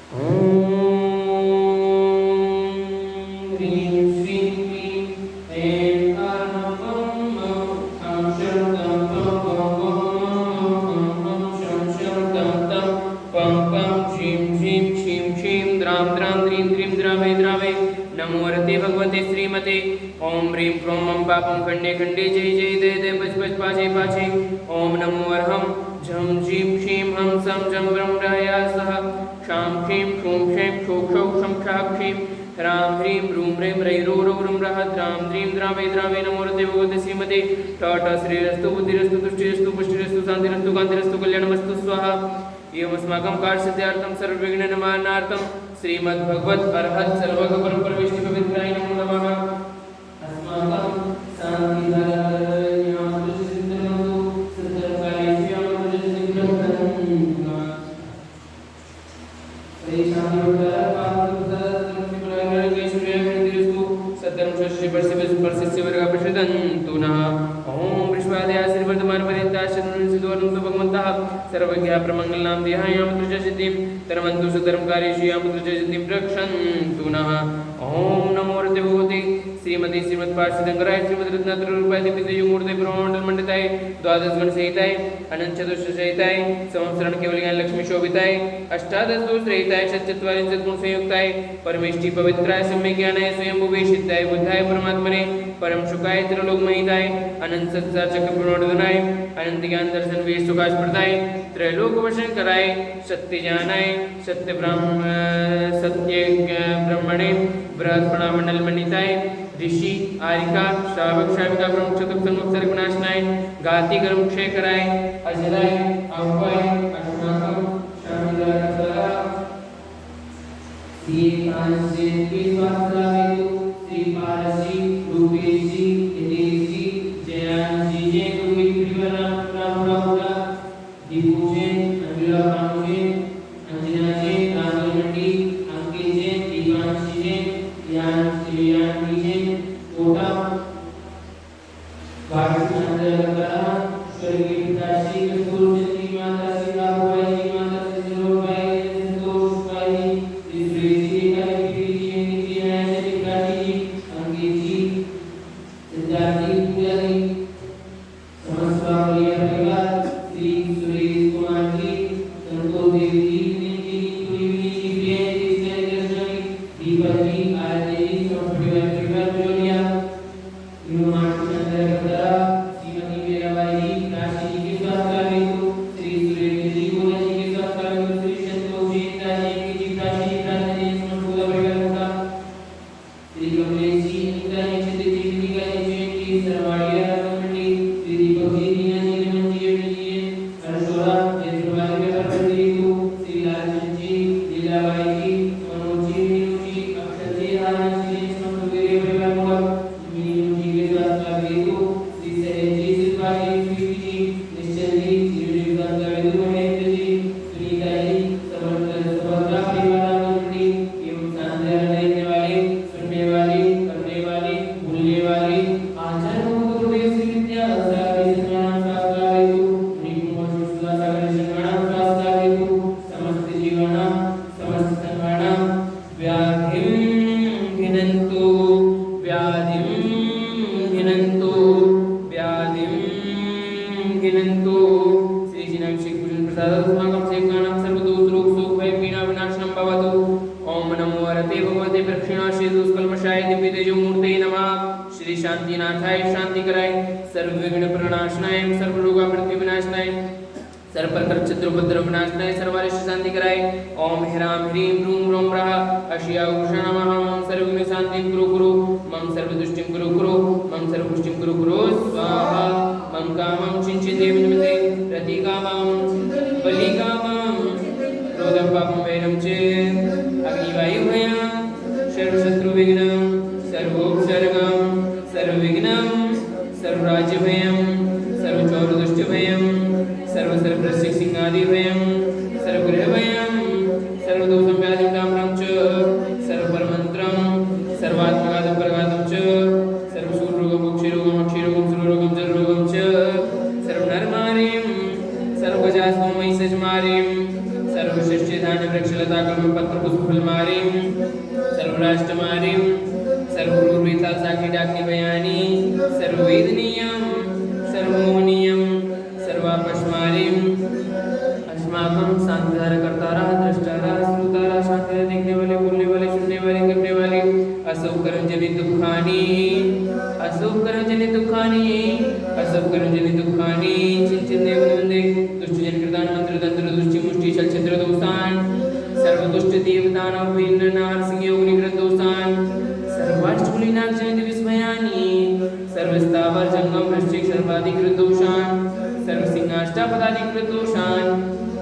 ओम ह्रीं क्रों मं पापं खंडे खंडे जय जय दे दे बच बच पाचे पाचे। ओम नमो अर्हं झं झीं क्षीं हं सं जं ब्रं राया सह क्षां क्षीं क्षूं क्षीं क्षौ क्षौ क्षं क्षां क्षीं ह्रां ह्रीं रूं ह्रीं रैरो रौ रं रः द्रां द्रीं द्रावे द्रावे नमोऽर्थे भगवते श्रीमते ट श्रीरस्तु बुद्धिरस्तु तुष्टिरस्तु पुष्टिरस्तु शान्तिरस्तु कान्तिरस्तु कल्याणमस्तु स्वाहा। एवमस्माकं कार्यसिद्ध्यार्थं सर्वविघ्ननिवारणार्थं श्रीमद्भगवत् अर्हत् सर्वगुरुपरमेष्ठिपवित्राय नमो नमः। अस्माकं सर्वज्ञा प्रमंगलनां देहायां सिद्धिं तरमन्तु सुतरं कार्येषु सिद्धिं रक्षन्तु नः। ओम नमो भगवते श्रीमती श्रीमद्पार्षदंकराय श्रीमद्रत्नात्ररूपाय दिव्यतेजोमूर्ते ब्रह्मांडमंडिताय द्वादश गण सहिताय अनंत चतुष्ट सहिताय संवत्सरण केवल ज्ञान लक्ष्मी शोभिताय अष्टादश दोष रहिताय षट्चत्वारिंशत् गुण संयुक्ताय परमेष्टि पवित्राय सम्यक ज्ञानाय स्वयं भूषिताय बुद्धाय परमात्मने परम सुखाय त्रिलोकमहिताय अनंत संसार चक्र प्रणोदनाय अनंत ज्ञान दर्शन वीर सुखास्पर्धाय त्रैलोक वशन कराय सत्य जानाय सत्य ब्रह्मणे बृहत् प्रणामंडल मंडिताय ऋषि आरिका श्रावक श्राविका प्रमुख चतुर्थ संवत्सर विनाशनाय गाति कर्म क्षय कराय अजराय अभय अष्टनाथम शामिलाय श्री कांसे की स्वास्थ्य श्री पारसी रूपेशी हितेशी जयांशी जे कुमित त्रिवरा रामरावला दीपूजे अंजुला कामुजे अंजनाजे नागमंडी अंकिजे दीवांशीजे यानीजे कोटा भारतचंद्रकला स्वर्गीय पिताश्री कस्तूरचंद्री माता सीताबाई माता सरोजबाई संतोषबाई श्री अंकितजी सिद्धार्थी पूजारी समस्त परिवार श्री सुरेश कुमार जी संतोष देवी जी दीपक जी आरती जी परिवार जोड़िया श्रीमती मीराबाई जी राशि जी के स्वास्थ्य हेतु श्री सुरेश जी गोला जी के स्वास्थ्य हेतु श्री संतोष जी राशि जी राशि राशि समस्त परिवार का श्री कमलेश जी निका जी क्षेत्र जी निका जी सरवाड़िया राममंडी श्री दीपक जी नीना जी रमन जी हर्षोरा जयप्रभा के परमंडी को श्री लालचंद जी लीलाबाई जी मनोज जी मीनू जी अक्षर जी राणा जी समस्त परिवार का मीनू जी के स्वास्थ्य हेतु श्री सहेज जी शिल्पा जी पीपी जी निश्चल जी श्री स्वास्थ्य हेतु महेंद्र जी सुनीता जी समस्त सुभद्रा परिवार मंडी एवं शांति रहने वाले सुनने वाले करने वाले भूलने वाले आचार्य गुरुदेव श्री विद्या सागरी संगणा शास्त्र हेतु निकुंभ सुधा सागरी संगणा शास्त्र हेतु समस्त जीवना समस्त संगणा व्याधिं घिनन्तु व्याधिं घिनन्तु व्याधिं घिनन्तु श्री जिनाक्षी पूजन प्रसाद अस्माकं सेवकानां सर्वदोष रोग शोक भय पीड़ा विनाशनं भवतु। ओम नमो हरते भगवते प्रक्षिणाश्री दुष्कल्मषाय दिव्यतेजोमूर्ते नमः। श्री शांतिनाथाय शांतिकराय सर्वविघ्न प्रणाशनाय सर्वरोगामृत्यु विनाशनाय सर्वप्रकृच्छिद्रोपद्रव विनाशनाय सर्वारिष्ट शांतिकराय ओम ह्रां ह्रीं रूं रौं रः अशियाभूषण नमः। मम सर्वविघ्न शांतिं कुरु कुरु मम सर्वदुष्टिं कुरु कुरु मम सर्वपुष्टिं कुरु कुरु स्वाहा। मम कामं चिंचिते विनिमिते रतिकामं बलिकामं क्रोधं पापं वैरं चेत् अग्निवायुभयं सर्वशत्रुविघ्नं सर्वोपसर्गं सर्वविघ्नं सर्वराज्यभयं सर्वचौरदुष्टभयं सर्वसर्वसिंहादिभयं सर्वगृहभयं सर्वदोषव्याधिं डाम्रं च सर्वपरमन्त्रं सर्वात्मघातं परघातं च सर्वशूलरोगं मोक्षरोगं अक्षयरोगं सर्वरोगं जलरोगं च सर्वनरमारीं सर्वजास्मयि सजमारीं सर्वशिष्टिधान्यवृक्षलता कल्पपत्र पुष्पफलमारीं सर्वराष्ट्रमारीं सर्वगुरुवृथा साक्षी डाकनी बयानी सर्ववेदनीयं सर्वमोहनीयं सर्वापस्मारीं अस्माकं शांतिधारा करतारा दृष्टारा श्रोतारा शांति देखने वाले बोलने वाले सुनने वाले करने वाले असुख कर्म जनित दुखानी असुख कर्म जनित दुखानी असुख कर्म जनित दुखानी चिंतित देवनंदे दुष्ट जन कृतान मंत्र तंत्र दुष्टि मुष्टि छल छिद्र दोषान सर्व दुष्ट देवदानव वीर नार सिंह योग निग्रह दोषान सर्वाष्टकुलीनाग जनित विस्मयानी सर्वस्तावर जंगम वृश्चिक सर्वाधिकृत दोषान सर्व सिंहाष्टापदाधिकृत दोषान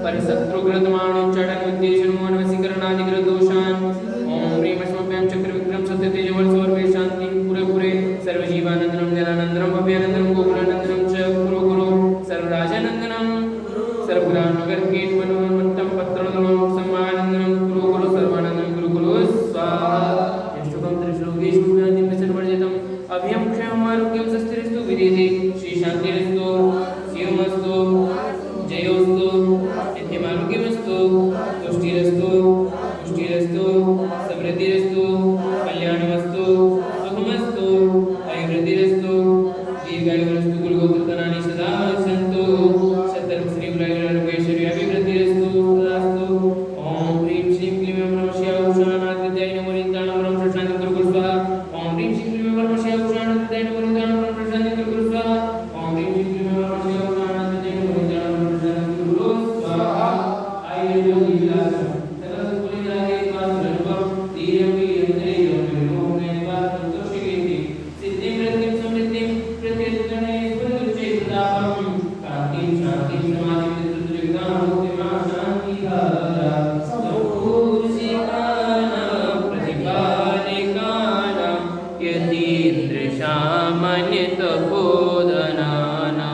परिशत्रुकृत माणोच्चाटन उद्देशन मोहन वशीकरणाधिकृत दोषान ओम ह्रीं अश्वभ्याम चक्र विक्रम सत्य तेजवल सौरभे शांति पूरे पूरे सर्व जीवानंदनम जलानंदनम भव्यानंदनम गोकुलानंदनम च गुरु गुरु सर्वराजानंदनम सर्वग्रामनगर कीट मनोमत्तम पत्रनम सम्मानंदनम गुरु गुरु सर्वानंदनम गुरु गुरु स्वाहा यष्टुकम त्रिश्लोकेश पुण्यादिम सर्ववर्जितम अभयम क्षयम आरोग्यम सस्तिरस्तु विदेहि श्री शांतिरस्तु शिवमस्तु जयोस्तु नित्यमारोग्यमस्तु तुष्टिरस्तु पुष्टिरस्तु समृद्धिरस्तु कल्याणमस्तु सुखमस्तु आयुर्वृद्धिरस्तु दीर्घायुरस्तु कुलगोत्रधनानि सदा सन्तु सतर्क श्री गुलायुरारोग्यैश्वर्य अभिवृद्धिरस्तु सदास्तु ओम ह्रीं श्रीं क्लीं ऐं नमः शिवाय उषानाद्विद्याय नमो नित्यानं ब्रह्म शान्ति गुरु गुरु स्वाहा ओम ह्रीं श्रीं क्लीं ऐं नमः शिवाय उषानाद्विद्याय नमो नित्यानं ब्रह्म शान्ति गुरु गुरु स्वाहा ओम ह्रीं श्रीं क्लीं ऐं नमः शिवाय उषानाद्विद्याय नमो नित्यानं ब्रह्म शान्ति गुरु गुरु स्वाहा आइए जो विलासम सकल सुखलिदाये स्वास्थ्यरूपम धीरं वीरं धैर्यं निर्मोहमेवा संतोषिकेति सिद्धिं वृद्धिं समृद्धिं प्रत्यर्पणे स्फुरदुच्चैप्रतापं कान्तिं शान्तिं समाधिं नित्यत्रिविधां मुक्तिमां शान्तिधारा सौपूर्षिकानां प्रतिपादिकानां यतीन्द्रसामान्यतपोधनानां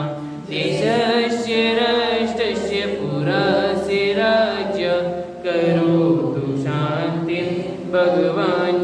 देशस्य राष्ट्रस्य पुरस्य राज्य करोतु शान्तिं भगवान्